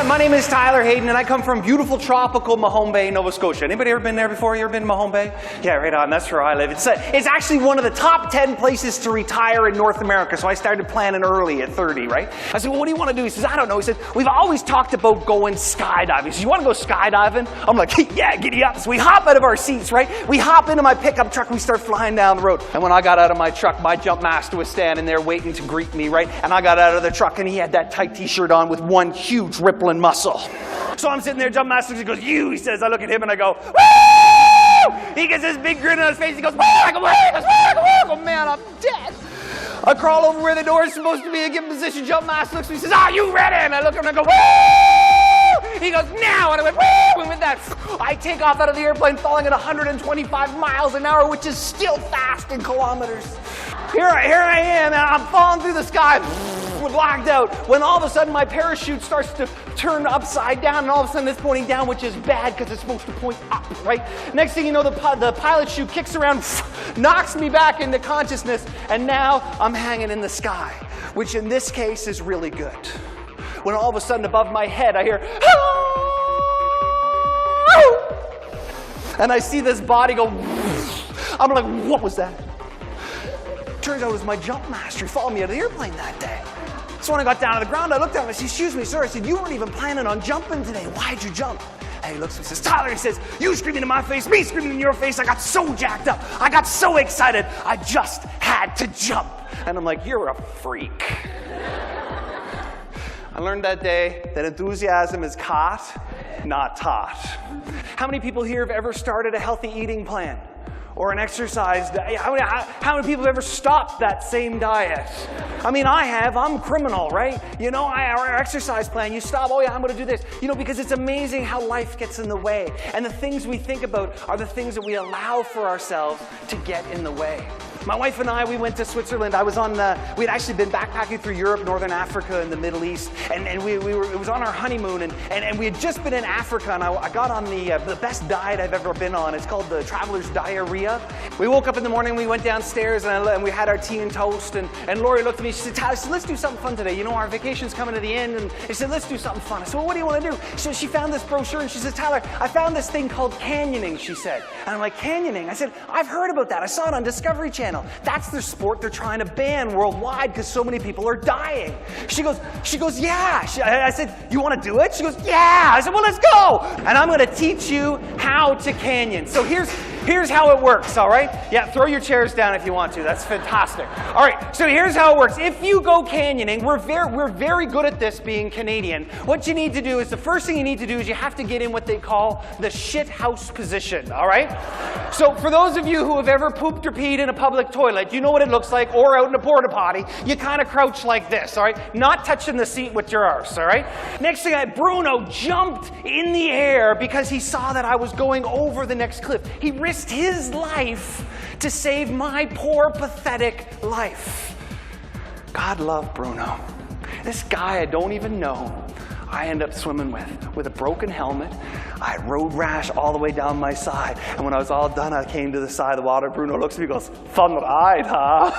my name is Tyler Hayden, and I come from beautiful tropical Mahone Bay, Nova Scotia. Anybody ever been there before? You ever been to Mahone Bay? Yeah, right on. That's where I live. It's actually one of the top 10 places to retire in North America, so I started planning early at 30, right? I said, well, what do you want to do? He says, I don't know. He said, we've always talked about going skydiving. He says, you want to go skydiving? I'm like, yeah, giddy up. So we hop out of our seats, right? We hop into my pickup truck, and we start flying down the road. And when I got out of my truck, my jump master was standing there waiting to greet me, right? And I got out of the truck, and he had that tight t-shirt on with one huge rippling muscle. So I'm sitting there, jump master, he goes, you, he says. I look at him and I go, woo! He gets this big grin on his face, he goes, woo! I go, woo! He goes, woo! I go, man, I'm dead. I crawl over where the door is supposed to be, I get in position, jump master looks at me, he says, are you ready? And I look at him and I go, woo! He goes, now! And I went, woo! And with that, I take off out of the airplane, falling at 125 miles an hour, which is still fast in kilometers. Here I am, and I'm falling through the sky, blacked out, when all of a sudden my parachute starts to turn upside down, and all of a sudden it's pointing down, which is bad because it's supposed to point up, right? Next thing you know, the pilot chute kicks around, knocks me back into consciousness, and now I'm hanging in the sky, which in this case is really good. When all of a sudden above my head I hear, and I see this body go, I'm like, what was that? Turns out it was my jump master. He followed me out of the airplane that day. So when I got down to the ground, I looked at him and I said, excuse me, sir. I said, you weren't even planning on jumping today. Why'd you jump? And he looks at me and says, Tyler, he says, you screaming in my face, me screaming in your face. I got so jacked up. I got so excited. I just had to jump. And I'm like, you're a freak. I learned that day that enthusiasm is caught, not taught. How many people here have ever started a healthy eating plan? Or an exercise diet? How many people have ever stopped that same diet? I mean, I have. I'm criminal, right? You know, our exercise plan, you stop, oh yeah, I'm going to do this. You know, because it's amazing how life gets in the way. And the things we think about are the things that we allow for ourselves to get in the way. My wife and I, we went to Switzerland. We'd actually been backpacking through Europe, Northern Africa, and the Middle East. And it was on our honeymoon, and we had just been in Africa, and I got on the best diet I've ever been on. It's called the Traveler's Diarrhea. We woke up in the morning, we went downstairs, and we had our tea and toast, and Lori looked at me, she said, Tyler, let's do something fun today. You know, our vacation's coming to the end, and she said, let's do something fun. I said, well, what do you want to do? She found this brochure, and she said, Tyler, I found this thing called canyoning, she said. And I'm like, canyoning? I said, I've heard about that. I saw it on Discovery Channel. That's the sport they're trying to ban worldwide because so many people are dying. She goes, yeah. I said, you want to do it? She goes, yeah. I said, well, let's go. And I'm going to teach you how to canyon. So here's how it works, all right? Yeah, throw your chairs down if you want to. That's fantastic. All right, so here's how it works. If you go canyoning, we're very good at this being Canadian. What you need to do is, the first thing you need to do is you have to get in what they call the shit house position, all right? So for those of you who have ever pooped or peed in a public toilet, you know what it looks like, or out in a porta potty. You kind of crouch like this, all right? Not touching the seat with your arse, all right? Next thing, Bruno jumped in the air because he saw that I was going over the next cliff. He risked his life to save my poor, pathetic life. God love Bruno. This guy I don't even know, I end up swimming with a broken helmet. I had road rash all the way down my side. And when I was all done, I came to the side of the water. Bruno looks at me and goes, fun ride, huh?